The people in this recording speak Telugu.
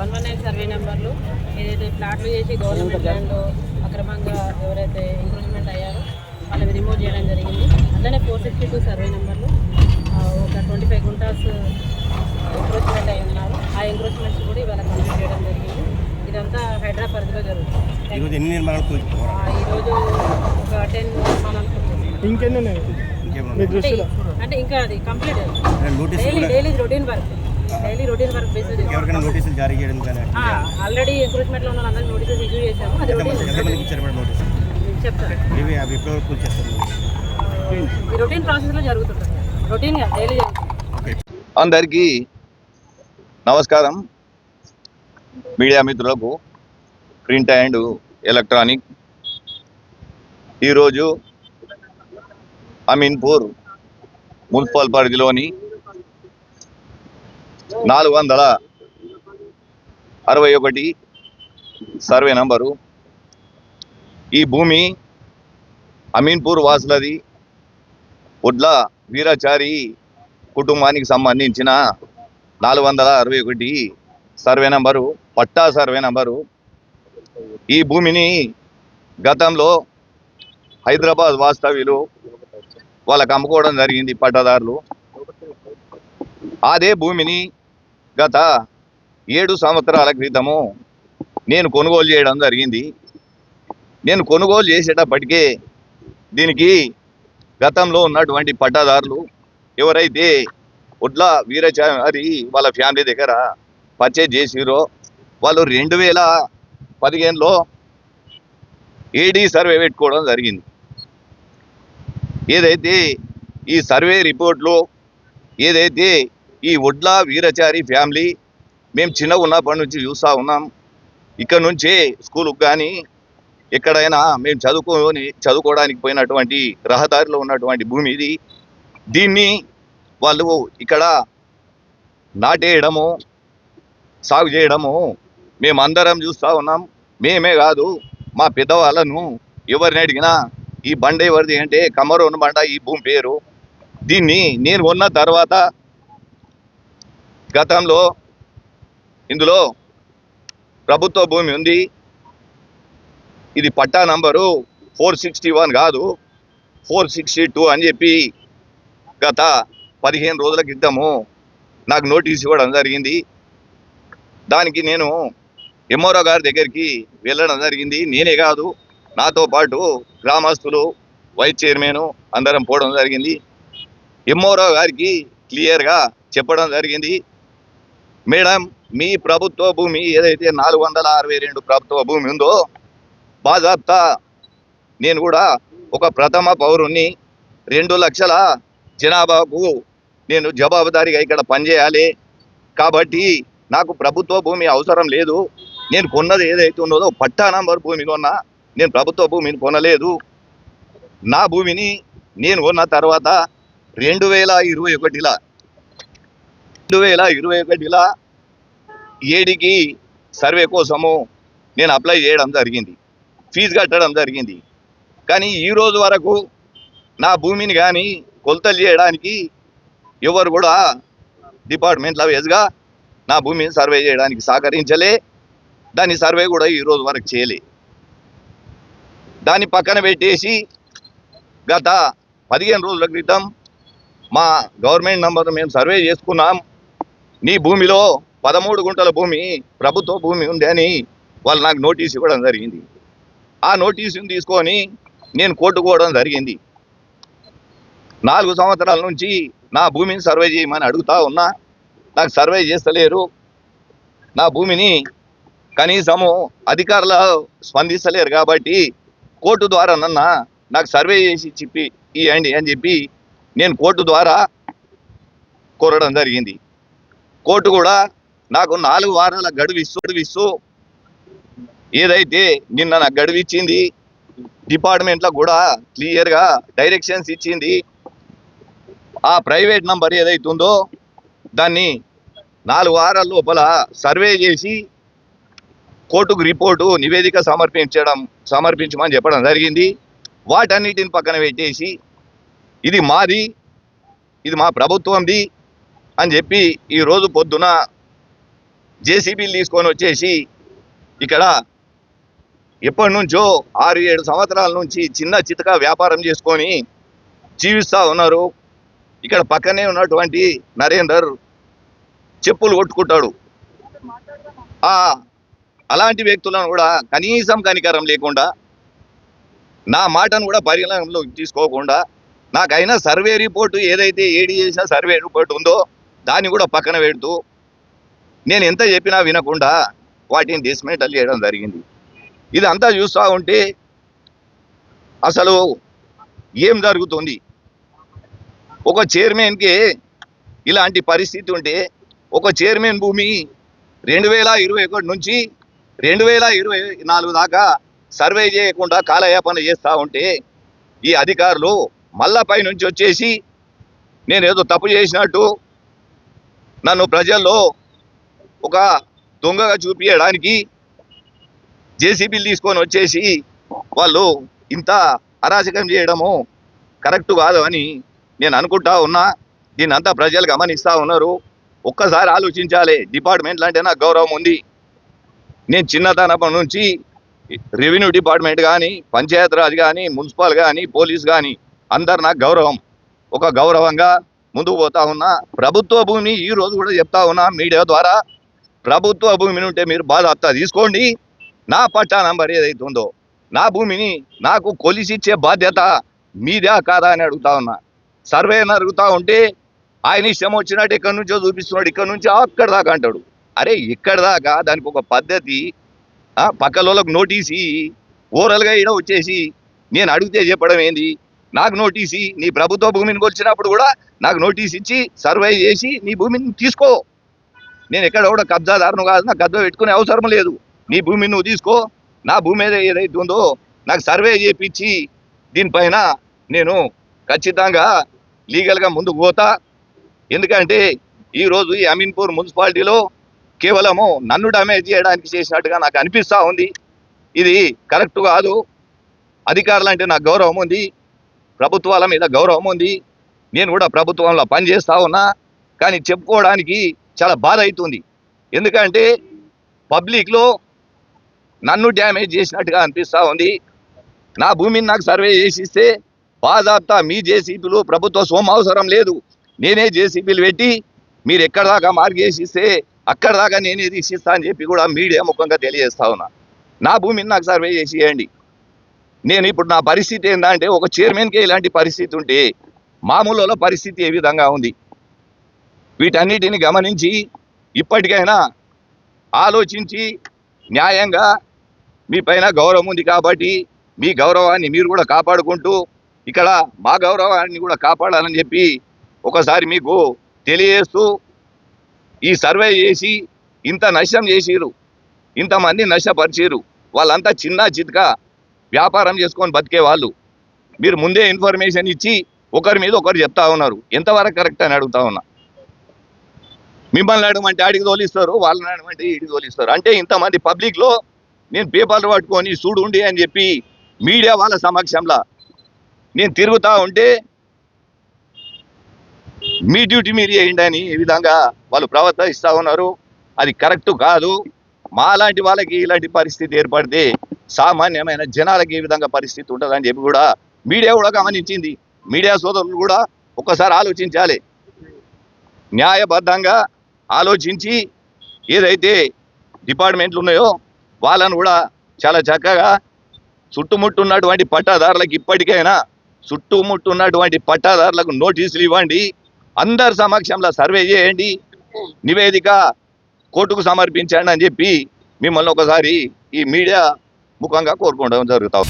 119 సర్వే నెంబర్లు ఏదైతే ప్లాట్లు చేసి గవర్నమెంట్ ల్యాండ్లో అక్రమంగా ఎవరైతే ఎంక్రోచ్మెంట్ అయ్యారో వాళ్ళని రిమూవ్ చేయడం జరిగింది. అట్లనే 462 సర్వే నెంబర్లు ఒక 25 గుంటాస్ ఎంక్రోచ్మెంట్ అయి ఉన్నారు. ఆ ఎంక్రోచ్మెంట్స్ కూడా ఇవాళ కంప్లీట్ చేయడం జరిగింది. ఇదంతా హైదరాబాద్ పరిధిలో జరుగుతుంది. ఈరోజు ఒక 10 నిర్మాణాలు అంటే ఇంకా అది complete daily routine work basis already encroachment లో ఉన్న అందరికి నోటీసెస్ ఇష్యూ చేశాము. అది చెప్తారు రొటీన్ ప్రాసెస్ లో జరుగుతుంటుంది. రొటీన్ గా డైలీ జరుగుతుంది. అందరికీ నమస్కారం. మీడియా మిత్రులకు, ప్రింట్ అండ్ ఎలక్ట్రానిక్, ఈరోజు అమీన్పూర్ మున్సిపల్ పరిధిలోని 461 సర్వే నంబరు ఈ భూమి అమీన్పూర్ వాసులది. ఒడ్ల వీరాచారి కుటుంబానికి సంబంధించిన 461 సర్వే నంబరు, పట్టా సర్వే నంబరు. ఈ భూమిని గతంలో హైదరాబాద్ వాస్తవ్యులు వాళ్ళకు అమ్ముకోవడం జరిగింది పట్టాదారులు. అదే భూమిని గత 7 సంవత్సరాల క్రితము నేను కొనుగోలు చేయడం జరిగింది. నేను కొనుగోలు చేసేటప్పటికే దీనికి గతంలో ఉన్నటువంటి పట్టాదారులు ఎవరైతే ఒడ్ల వీరాచారి వాళ్ళ ఫ్యామిలీ దగ్గర పర్చేజ్ చేసిరో వాళ్ళు 2015లో ఏడీ సర్వే పెట్టుకోవడం జరిగింది. ఏదైతే ఈ సర్వే రిపోర్ట్లో ఏదైతే ఈ ఒడ్ల వీరాచారి ఫ్యామిలీ మేము చిన్నగా ఉన్నప్పటి నుంచి చూస్తూ ఉన్నాం. ఇక్కడ నుంచే స్కూల్కి కానీ ఎక్కడైనా మేము చదువుకోవడానికి పోయినటువంటి రహదారిలో ఉన్నటువంటి భూమి ఇది. దీన్ని వాళ్ళు ఇక్కడ నాటేయడము, సాగు చేయడము మేమందరం చూస్తూ ఉన్నాం. మేమే కాదు, మా పెద్దవాళ్ళను ఎవరిని అడిగినా ఈ బండ ఎవరిది అంటే కమరోన్ బండ ఈ భూమి పేరు. దీన్ని నేను ఉన్న తర్వాత గతంలో ఇందులో ప్రభుత్వ భూమి ఉంది. ఇది పట్టా నంబరు 461 కాదు 462 అని చెప్పి గత 15 రోజుల క్రితము నాకు నోటీస్ ఇవ్వడం జరిగింది. దానికి నేను ఎంఆర్ఓ గారి దగ్గరికి వెళ్ళడం జరిగింది. నేనే కాదు, నాతో పాటు గ్రామస్తులు, వైస్ చైర్మన్ అందరం పోవడం జరిగింది. ఎంఆర్ఓ గారికి క్లియర్గా చెప్పడం జరిగింది, మేడం మీ ప్రభుత్వ భూమి ఏదైతే 462 ప్రభుత్వ భూమి ఉందో బాజాబ్తా నేను కూడా ఒక ప్రథమ పౌరుణ్ణి, 2 లక్షల జనాభాకు నేను జవాబుదారీగా ఇక్కడ పనిచేయాలి. కాబట్టి నాకు ప్రభుత్వ భూమి అవసరం లేదు. నేను కొన్నది ఏదైతే ఉన్నదో పట్టా నంబర్ భూమి కొన్నా, నేను ప్రభుత్వ భూమిని కొనలేదు. నా భూమిని నేను కొన్న తర్వాత 2021 ఏడికి సర్వే కోసము నేను అప్లై చేయడం జరిగింది, ఫీజు కట్టడం జరిగింది. కానీ ఈ రోజు వరకు నా భూమిని కానీ కొలతలు చేయడానికి ఎవరు కూడా డిపార్ట్మెంట్ల వేస్గా నా భూమిని సర్వే చేయడానికి సహకరించలే. దాని సర్వే కూడా ఈ రోజు వరకు చేయలే. దాన్ని పక్కన పెట్టేసి గత 15 రోజుల క్రితం మా గవర్నమెంట్ నంబర్ మేము సర్వే చేసుకున్నాం, నీ భూమిలో 13 గుంటల భూమి ప్రభుత్వ భూమి ఉంది అని వాళ్ళు నాకు నోటీస్ ఇవ్వడం జరిగింది. ఆ నోటీసుని తీసుకొని నేను కోర్టుకోవడం జరిగింది. 4 సంవత్సరాల నుంచి నా భూమిని సర్వే చేయమని అడుగుతా ఉన్నా, నాకు సర్వే చేస్తలేరు. నా భూమిని కనీసము అధికారులు స్పందిస్తలేరు. కాబట్టి కోర్టు ద్వారా నాకు సర్వే చేసి ఇవ్వండి అని చెప్పి నేను కోర్టు ద్వారా కోరడం జరిగింది. కోర్టు కూడా నాకు 4 వారాల గడువు ఇస్తూ ఏదైతే నిన్న నాకు గడువు ఇచ్చింది, డిపార్ట్మెంట్లో కూడా క్లియర్గా డైరెక్షన్స్ ఇచ్చింది. ఆ ప్రైవేట్ నంబర్ ఏదైతే ఉందో దాన్ని 4 వారాల లోపల సర్వే చేసి కోర్టుకు రిపోర్టు నివేదిక సమర్పించమని చెప్పడం జరిగింది. వాటన్నిటిని పక్కన పెట్టేసి ఇది మాది, ఇది మా ప్రభుత్వంది అని చెప్పి ఈరోజు పొద్దున జేసీబీలు తీసుకొని వచ్చేసి ఇక్కడ ఎప్పటి నుంచో 6-7 సంవత్సరాల నుంచి చిన్న చితక వ్యాపారం చేసుకొని జీవిస్తూ ఉన్నారు. ఇక్కడ పక్కనే ఉన్నటువంటి నరేందర్ చెప్పులు కొట్టుకుంటాడు. అలాంటి వ్యక్తులను కూడా కనీసం కనికరం లేకుండా, నా మాటను కూడా పరిగణనలోకి తీసుకోకుండా, నాకైనా సర్వే రిపోర్టు ఏదైతే ఏడి చేసిన సర్వే రిపోర్ట్ ఉందో దాన్ని కూడా పక్కన పెడుతూ నేను ఎంత చెప్పినా వినకుండా వాటిని డిస్మెంటల్ చేయడం జరిగింది. ఇదంతా చూస్తూ ఉంటే అసలు ఏం జరుగుతుంది? ఒక చైర్మన్కి ఇలాంటి పరిస్థితి ఉంటే, ఒక చైర్మన్ భూమి 2021 నుంచి 2024 దాకా సర్వే చేయకుండా కాలయాపన చేస్తూ ఉంటే ఈ అధికారులు మళ్ళా పైనుంచి వచ్చేసి నేనేదో తప్పు చేసినట్టు నన్ను ప్రజల్లో ఒక దొంగగా చూపించడానికి జేసీబీలు తీసుకొని వచ్చేసి వాళ్ళు ఇంత అరాచకం చేయడము కరెక్ట్ కాదు అని నేను అనుకుంటా ఉన్నా. దీన్ని అంతా ప్రజలు గమనిస్తూ ఉన్నారు. ఒక్కసారి ఆలోచించాలి. డిపార్ట్మెంట్లు అంటే నాకు గౌరవం ఉంది. నేను చిన్నతనం నుంచి రెవెన్యూ డిపార్ట్మెంట్ కానీ, పంచాయతీరాజ్ కానీ, మున్సిపల్ కానీ, పోలీస్ కానీ అందరు నాకు గౌరవం. ఒక గౌరవంగా ముందుకు పోతా ఉన్నా. ప్రభుత్వ భూమి ఈ రోజు కూడా చెప్తా ఉన్నా మీడియా ద్వారా, ప్రభుత్వ భూమిని ఉంటే మీరు బాధ్యత తీసుకోండి. నా పట్టా నంబర్ ఏదైతే ఉందో నా భూమిని నాకు కొలిసిచ్చే బాధ్యత మీదే కాదా అని అడుగుతా ఉన్నా. సర్వేని అడుగుతా ఉంటే ఆయన ఇష్టం వచ్చినట్టు ఎక్కడి నుంచో చూపిస్తున్నాడు, ఇక్కడ నుంచి అక్కడ దాకా అంటాడు. అరే ఇక్కడ దాకా దానికి ఒక పద్ధతి, పక్కలోకి నోటీసి ఓరల్గా ఈడ వచ్చేసి నేను అడిగితే చెప్పడం ఏంది? నాకు నోటీసి, నీ ప్రభుత్వ భూమిని కొలిచినప్పుడు కూడా నాకు నోటీస్ ఇచ్చి సర్వే చేసి నీ భూమిని తీసుకో. నేను ఎక్కడ కూడా కబ్జాదారును కాదు, నాకు కబ్జా పెట్టుకునే అవసరం లేదు. నీ భూమిని నువ్వు తీసుకో. నా భూమి ఏదైతే ఉందో నాకు సర్వే చేయించి దీనిపైన నేను ఖచ్చితంగా లీగల్గా ముందుకు పోతా. ఎందుకంటే ఈరోజు ఈ అమీన్పూర్ మున్సిపాలిటీలో కేవలము నన్ను డ్యామేజ్ చేయడానికి చేసినట్టుగా నాకు అనిపిస్తూ ఉంది. ఇది కరెక్ట్ కాదు. అధికారులు అంటే నాకు గౌరవం ఉంది, ప్రభుత్వాల మీద గౌరవం ఉంది. నేను కూడా ప్రభుత్వంలో పనిచేస్తూ ఉన్నా. కానీ చెప్పుకోవడానికి చాలా బాధ అవుతుంది. ఎందుకంటే పబ్లిక్లో నన్ను డ్యామేజ్ చేసినట్టుగా అనిపిస్తూ ఉంది. నా భూమిని నాకు సర్వే చేసిస్తే బాధాప్తా మీ జేసీబీలు ప్రభుత్వ సొమ్ము అవసరం లేదు. నేనే జేసీబీలు పెట్టి మీరు ఎక్కడ దాకా మార్క్ చేసిస్తే అక్కడ దాకా నేనే తీసిస్తా అని చెప్పి కూడా మీడియా ముఖంగా తెలియజేస్తా ఉన్నా. నా భూమిని నాకు సర్వే చేసి ఇవ్వండి. నేను ఇప్పుడు నా పరిస్థితి ఏంటంటే, ఒక చైర్మన్కే ఇలాంటి పరిస్థితి ఉంటే మామూలు పరిస్థితి ఏ విధంగా ఉంది? వీటన్నిటిని గమనించి ఇప్పటికైనా ఆలోచించి న్యాయంగా, మీ పైన గౌరవం ఉంది కాబట్టి మీ గౌరవాన్ని మీరు కూడా కాపాడుకుంటూ ఇక్కడ మా గౌరవాన్ని కూడా కాపాడాలని చెప్పి ఒకసారి మీకు తెలియజేస్తూ, ఈ సర్వే చేసి ఇంత నష్టం చేసిరు, ఇంతమంది నష్టపరిచిరు, వాళ్ళంతా చిన్న చితక వ్యాపారం చేసుకొని బతికే వాళ్ళు. మీరు ముందే ఇన్ఫర్మేషన్ ఇచ్చి ఒకరి మీద ఒకరు చెప్తా ఉన్నారు. ఎంతవరకు కరెక్ట్ అని అడుగుతా ఉన్నా. మిమ్మల్ని అడగమంటే ఆడికి తోలిస్తారు, వాళ్ళని అడగమంటే ఈడికి తోలిస్తారు. అంటే ఇంతమంది పబ్లిక్లో నేను పేపర్లు పట్టుకొని చూడుండి అని చెప్పి మీడియా వాళ్ళ సమక్షంలో నేను తిరుగుతూ ఉంటే మీ డ్యూటీ మీరు చేయండి అని ఈ విధంగా వాళ్ళు ప్రవర్తిస్తూ ఉన్నారు. అది కరెక్ట్ కాదు. మాలాంటి వాళ్ళకి ఇలాంటి పరిస్థితి ఏర్పడితే సామాన్యమైన జనాలకి ఈ విధంగా పరిస్థితి ఉంటుందని చెప్పి కూడా మీడియా కూడా గమనించింది. మీడియా సోదరులు కూడా ఒక్కసారి ఆలోచించాలి. న్యాయబద్ధంగా ఆలోచించి ఏదైతే డిపార్ట్మెంట్లు ఉన్నాయో వాళ్ళను కూడా చాలా చక్కగా చుట్టుముట్టున్నటువంటి పట్టాదారులకు, ఇప్పటికైనా చుట్టుముట్టున్నటువంటి పట్టాదారులకు నోటీసులు ఇవ్వండి. అందరి సమక్షంలో సర్వే చేయండి, నివేదిక కోర్టుకు సమర్పించండి అని చెప్పి మిమ్మల్ని ఒకసారి ఈ మీడియా ముఖంగా కోరుకోవడం జరుగుతాం.